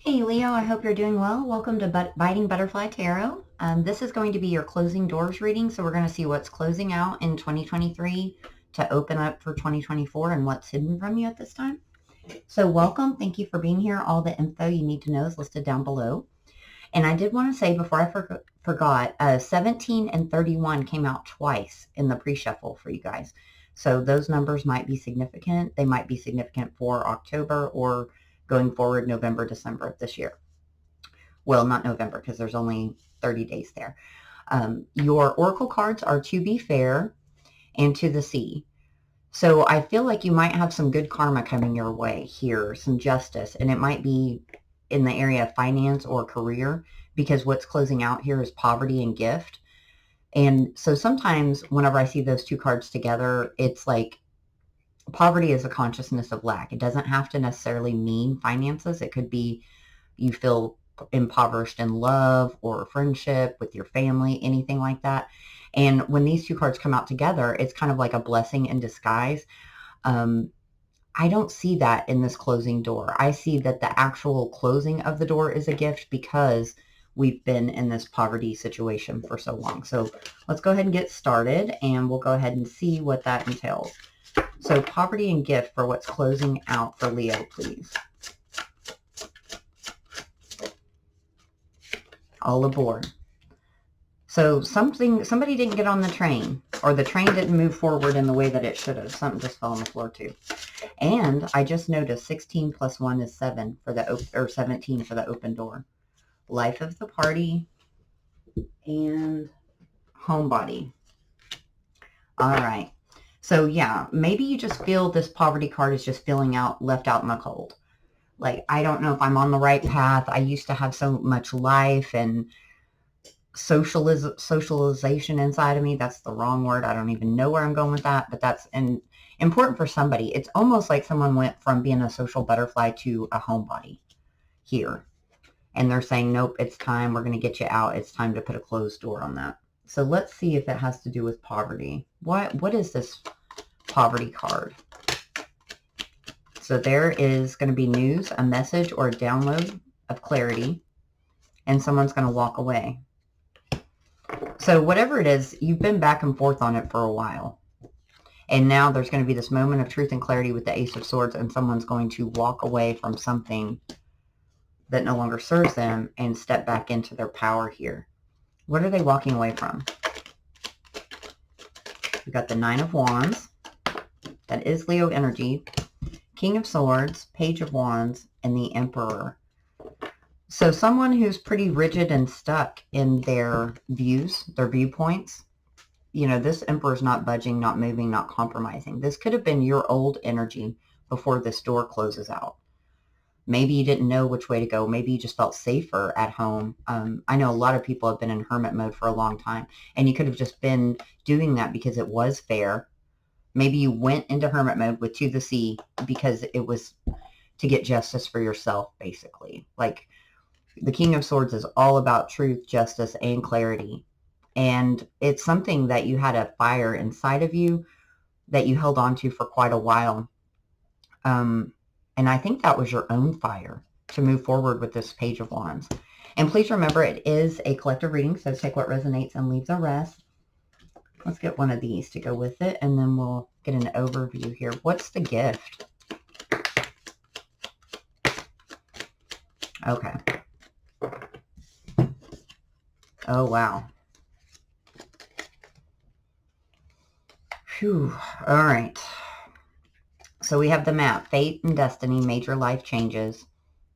Hey Leo, I hope you're doing well. Welcome to Biting Butterfly Tarot. This is going to be your closing doors reading, so we're going to see what's closing out in 2023 to open up for 2024 and what's hidden from you at this time. So welcome. Thank you for being here. All the info you need to know is listed down below. And I did want to say before I forgot, 17 and 31 came out twice in the pre-shuffle for you guys. So those numbers might be significant. They might be significant for October or going forward November, December of this year. Well, not November because there's only 30 days there. Your oracle cards are To Be Fair and To the Sea. So I feel like you might have some good karma coming your way here, some justice, and it might be in the area of finance or career, because what's closing out here is poverty and gift. And so sometimes whenever I see those two cards together, it's like poverty is a consciousness of lack. It doesn't have to necessarily mean finances. It could be you feel impoverished in love or friendship with your family, anything like that. And when these two cards come out together, it's kind of like a blessing in disguise. I don't see that in this closing door. I see that the actual closing of the door is a gift because we've been in this poverty situation for so long. So let's go ahead and get started, and we'll go ahead and see what that entails. So poverty and gift for what's closing out for Leo, please. All aboard. So somebody didn't get on the train, or the train didn't move forward in the way that it should have. Something just fell on the floor too. And I just noticed 16 plus 1 is 7 for the 17 for the open door. Life of the party and homebody. All right. So yeah, maybe you just feel this poverty card is just feeling left out in the cold. Like, I don't know if I'm on the right path. I used to have so much life and socialization inside of me. That's the wrong word. I don't even know where I'm going with that, but that's important for somebody. It's almost like someone went from being a social butterfly to a homebody here. And they're saying, nope, it's time. We're going to get you out. It's time to put a closed door on that. So let's see if it has to do with poverty. What is this poverty card? So there is going to be news, a message, or a download of clarity, and someone's going to walk away. So whatever it is, you've been back and forth on it for a while. And now there's going to be this moment of truth and clarity with the Ace of Swords, and someone's going to walk away from something that no longer serves them and step back into their power here. What are they walking away from? We've got the Nine of Wands. That is Leo energy. King of Swords, Page of Wands, and the Emperor. So someone who's pretty rigid and stuck in their views, their viewpoints. You know, this Emperor's not budging, not moving, not compromising. This could have been your old energy before this door closes out. Maybe you didn't know which way to go. Maybe you just felt safer at home. I know a lot of people have been in hermit mode for a long time, and you could have just been doing that because it was fair. Maybe you went into hermit mode with To the Sea because it was to get justice for yourself, basically. Like, the King of Swords is all about truth, justice, and clarity. And it's something that you had a fire inside of you that you held on to for quite a while. And I think that was your own fire to move forward with this Page of Wands. And please remember, it is a collective reading, so take what resonates and leave the rest. Let's get one of these to go with it, and then we'll get an overview here. What's the gift? Okay. Oh, wow. Phew. All right. So we have the map, fate and destiny, major life changes.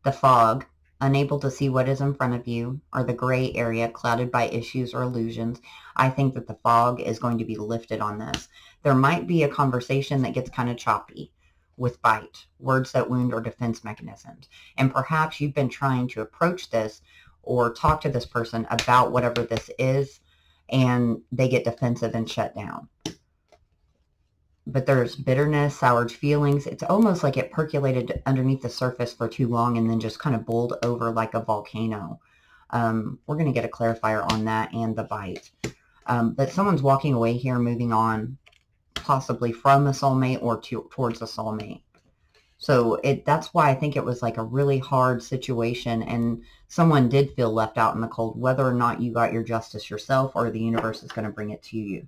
The fog, unable to see what is in front of you, or the gray area, clouded by issues or illusions. I think that the fog is going to be lifted on this. There might be a conversation that gets kind of choppy with bite, words that wound, or defense mechanisms. And perhaps you've been trying to approach this or talk to this person about whatever this is, and they get defensive and shut down. But there's bitterness, soured feelings. It's almost like it percolated underneath the surface for too long and then just kind of boiled over like a volcano. We're going to get a clarifier on that and the bite. But someone's walking away here, moving on, possibly from a soulmate or towards a soulmate. So that's why I think it was like a really hard situation, and someone did feel left out in the cold, whether or not you got your justice yourself or the universe is going to bring it to you.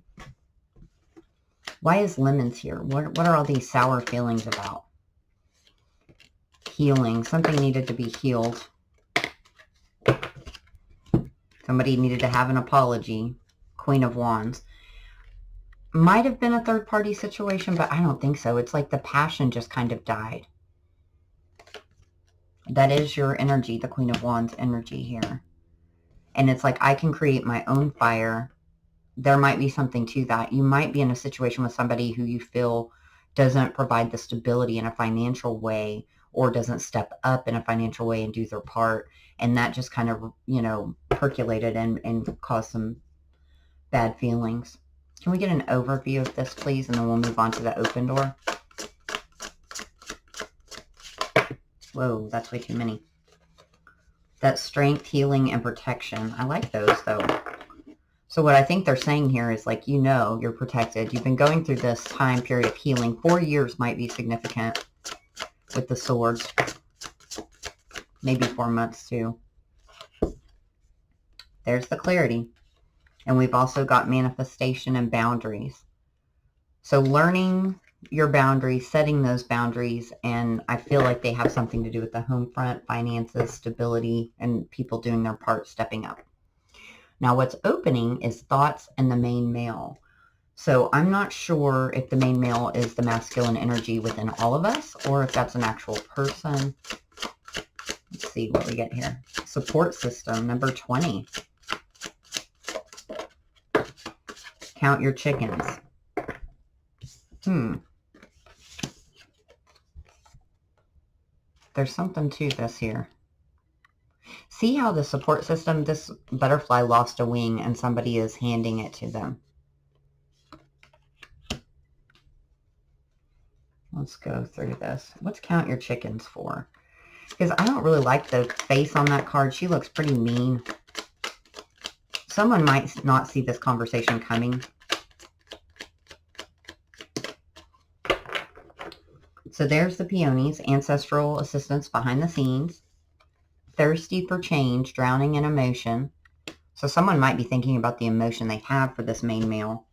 Why is lemons here? What are all these sour feelings about? Healing. Something needed to be healed. Somebody needed to have an apology. Queen of Wands. Might have been a third-party situation, but I don't think so. It's like the passion just kind of died. That is your energy, the Queen of Wands energy here. And it's like, I can create my own fire. There might be something to that. You might be in a situation with somebody who you feel doesn't provide the stability in a financial way, or doesn't step up in a financial way and do their part. And that just kind of, you know, percolated and caused some bad feelings. Can we get an overview of this, please? And then we'll move on to the open door. Whoa, that's way too many. That's strength, healing, and protection. I like those, though. So what I think they're saying here is, like, you know, you're protected. You've been going through this time period of healing. 4 years might be significant with the swords. Maybe 4 months, too. There's the clarity. And we've also got manifestation and boundaries. So learning your boundaries, setting those boundaries, and I feel like they have something to do with the home front, finances, stability, and people doing their part, stepping up. Now what's opening is thoughts and the main male. So I'm not sure if the main male is the masculine energy within all of us, or if that's an actual person. Let's see what we get here. Support system, number 20. Count your chickens. There's something to this here. See how the support system, this butterfly lost a wing and somebody is handing it to them. Let's go through this. What's count your chickens for? Because I don't really like the face on that card. She looks pretty mean. Someone might not see this conversation coming. So there's the peonies, ancestral assistance behind the scenes. Thirsty for change, drowning in emotion. So someone might be thinking about the emotion they have for this main male.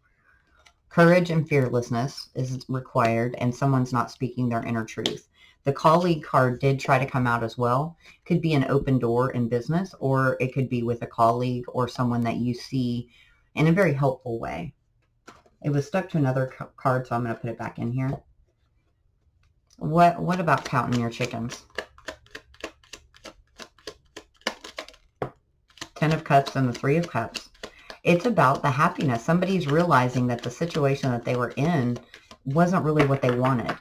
Courage and fearlessness is required, and someone's not speaking their inner truth. The colleague card did try to come out as well. Could be an open door in business, or it could be with a colleague or someone that you see in a very helpful way. It was stuck to another card, so I'm going to put it back in here. What about counting your chickens? 10 of Cups and the 3 of Cups. It's about the happiness. Somebody's realizing that the situation that they were in wasn't really what they wanted.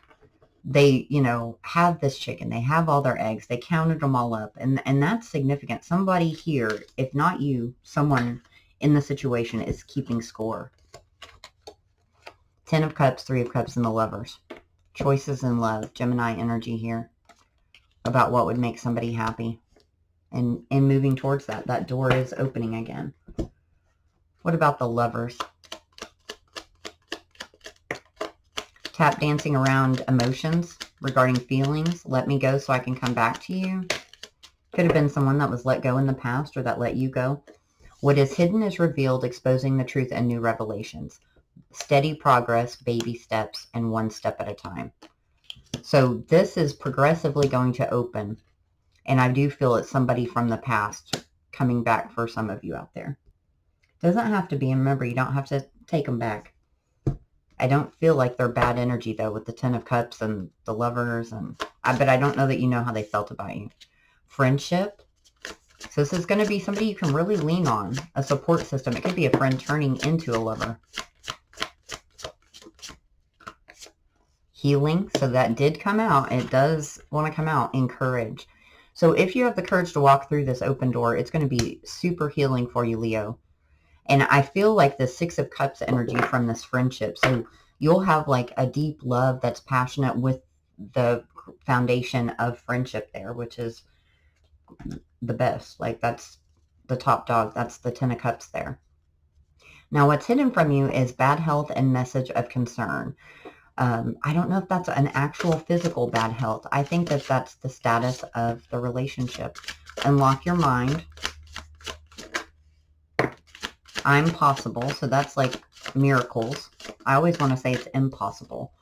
They, you know, have this chicken. They have all their eggs. They counted them all up. And that's significant. Somebody here, if not you, someone in the situation is keeping score. 10 of Cups, 3 of Cups, and the Lovers. Choices in love. Gemini energy here. About what would make somebody happy. And moving towards that. That door is opening again. What about the Lovers? Tap dancing around emotions regarding feelings. Let me go so I can come back to you. Could have been someone that was let go in the past or that let you go. What is hidden is revealed, exposing the truth and new revelations. Steady progress, baby steps, and one step at a time. So this is progressively going to open. And I do feel it's somebody from the past coming back for some of you out there. Doesn't have to be. And remember, you don't have to take them back. I don't feel like they're bad energy, though, with the 10 of Cups and the Lovers. But I don't know that you know how they felt about you. Friendship. So this is going to be somebody you can really lean on. A support system. It could be a friend turning into a lover. Healing. So that did come out. It does want to come out in courage. So if you have the courage to walk through this open door, it's going to be super healing for you, Leo. And I feel like the 6 of Cups energy from this friendship. So you'll have like a deep love that's passionate with the foundation of friendship there, which is the best. Like that's the top dog. That's the 10 of Cups there. Now what's hidden from you is bad health and message of concern. I don't know if that's an actual physical bad health. I think that that's the status of the relationship. Unlock your mind. I'm possible. So that's like miracles. I always want to say it's impossible.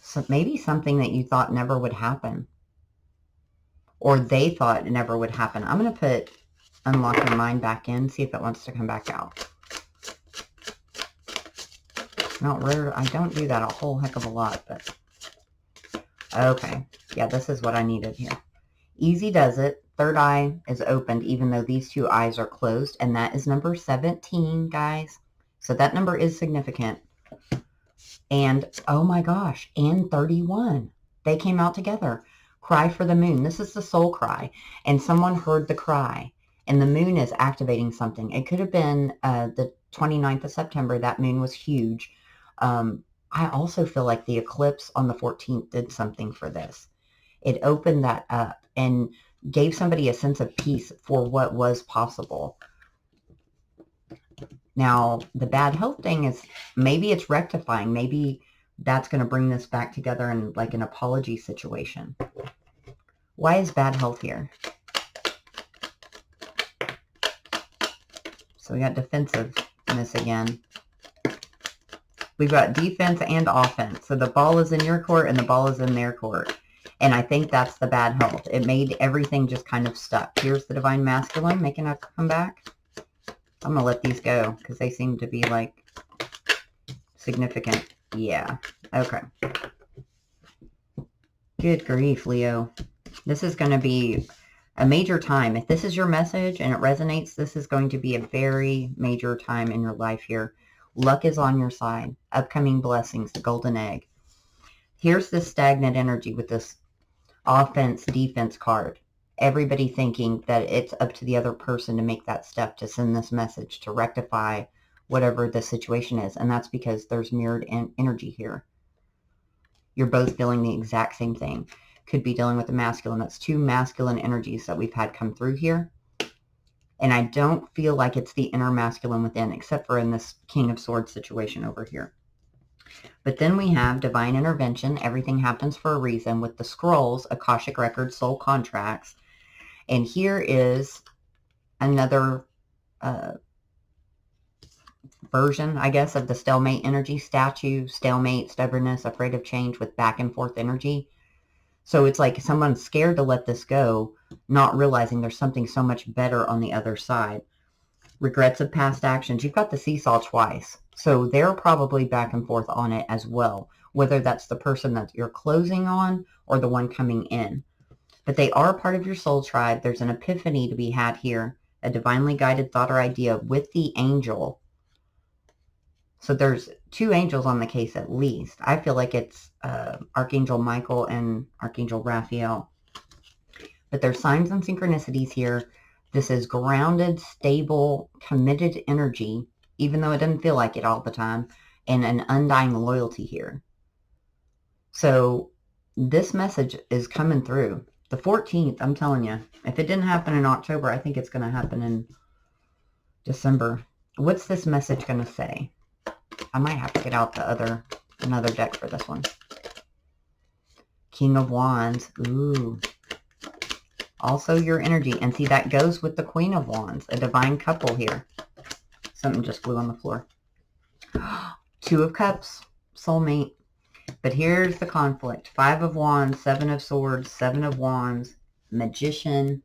So maybe something that you thought never would happen. Or they thought it never would happen. I'm going to put unlock your mind back in. See if it wants to come back out. Not rare. I don't do that a whole heck of a lot, but okay. Yeah, this is what I needed here. Easy does it. Third eye is opened even though these two eyes are closed, and that is number 17, guys. So that number is significant. And oh my gosh, and 31. They came out together. Cry for the moon. This is the soul cry, and someone heard the cry, and the moon is activating something. It could have been the 29th of September. That moon was huge. I also feel like the eclipse on the 14th did something for this. It opened that up and gave somebody a sense of peace for what was possible. Now, the bad health thing is maybe it's rectifying. Maybe that's going to bring this back together in like an apology situation. Why is bad health here? So we got defensiveness again. We've got defense and offense. So the ball is in your court and the ball is in their court. And I think that's the bad health. It made everything just kind of stuck. Here's the divine masculine making a comeback. I'm going to let these go because they seem to be like significant. Yeah. Okay. Good grief, Leo. This is going to be a major time. If this is your message and it resonates, this is going to be a very major time in your life here. Luck is on your side. Upcoming blessings, the golden egg. Here's this stagnant energy with this offense-defense card. Everybody thinking that it's up to the other person to make that step, to send this message, to rectify whatever the situation is. And that's because there's mirrored energy here. You're both feeling the exact same thing. Could be dealing with the masculine. That's two masculine energies that we've had come through here. And I don't feel like it's the inner masculine within, except for in this King of Swords situation over here. But then we have divine intervention. Everything happens for a reason with the scrolls, Akashic records, soul contracts. And here is another version, I guess, of the stalemate energy. Statue, stalemate, stubbornness, afraid of change with back and forth energy. So it's like someone's scared to let this go, not realizing there's something so much better on the other side. Regrets of past actions. You've got the seesaw twice. So they're probably back and forth on it as well, whether that's the person that you're closing on or the one coming in. But they are part of your soul tribe. There's an epiphany to be had here, a divinely guided thought or idea with the angel. So there's two angels on the case at least. I feel like it's Archangel Michael and Archangel Raphael. But there's signs and synchronicities here. This is grounded, stable, committed energy, even though it doesn't feel like it all the time, and an undying loyalty here. So this message is coming through. The 14th, I'm telling you, if it didn't happen in October, I think it's going to happen in December. What's this message going to say? I might have to get out another deck for this one. King of Wands. Ooh. Also your energy. And see, that goes with the Queen of Wands. A divine couple here. Something just flew on the floor. Two of Cups. Soulmate. But here's the conflict. 5 of Wands, 7 of Swords, 7 of Wands, Magician,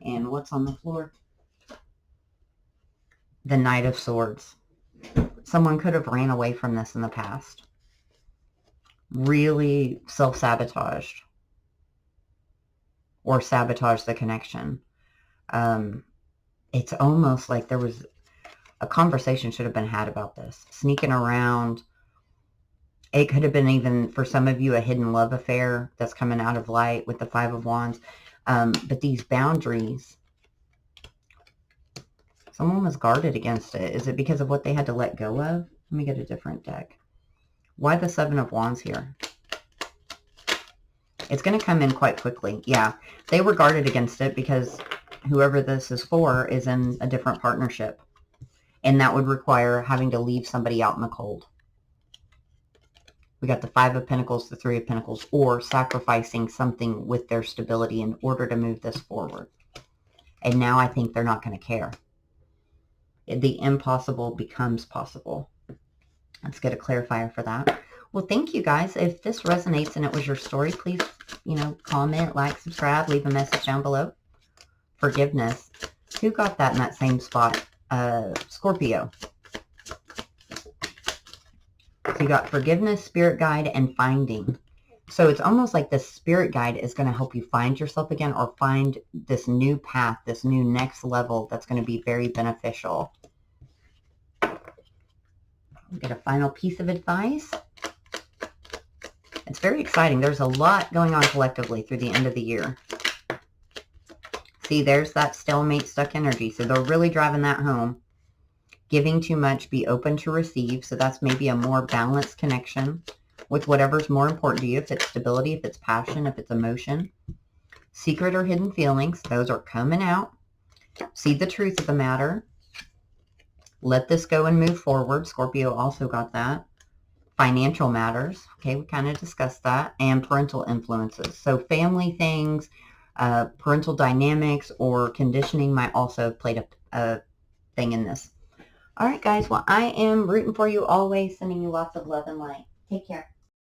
and what's on the floor? The Knight of Swords. Someone could have ran away from this in the past. Really self-sabotaged. Or sabotaged the connection. It's almost like there was a conversation should have been had about this. Sneaking around. It could have been even, for some of you, a hidden love affair that's coming out of light with the 5 of Wands. But these boundaries, someone was guarded against it. Is it because of what they had to let go of? Let me get a different deck. Why the 7 of Wands here? It's going to come in quite quickly. Yeah, they were guarded against it because whoever this is for is in a different partnership. And that would require having to leave somebody out in the cold. We got the Five of Pentacles, the Three of Pentacles, or sacrificing something with their stability in order to move this forward. And now I think they're not going to care. The impossible becomes possible. Let's get a clarifier for that. Well, thank you guys. If this resonates and it was your story, please, comment, like, subscribe, leave a message down below. Forgiveness. Who got that in that same spot? Scorpio. So you got forgiveness, spirit guide, and finding. So it's almost like the spirit guide is going to help you find yourself again, or find this new path, this new next level that's going to be very beneficial. We'll get a final piece of advice. It's very exciting. There's a lot going on collectively through the end of the year. See, there's that stalemate, stuck energy. So they're really driving that home. Giving too much, be open to receive. So that's maybe a more balanced connection with whatever's more important to you. If it's stability, if it's passion, if it's emotion. Secret or hidden feelings, those are coming out. See the truth of the matter. Let this go and move forward. Scorpio also got that. Financial matters. Okay, we kind of discussed that. And parental influences. So family things, parental dynamics, or conditioning might also have played a thing in this. All right, guys. Well, I am rooting for you always, sending you lots of love and light. Take care.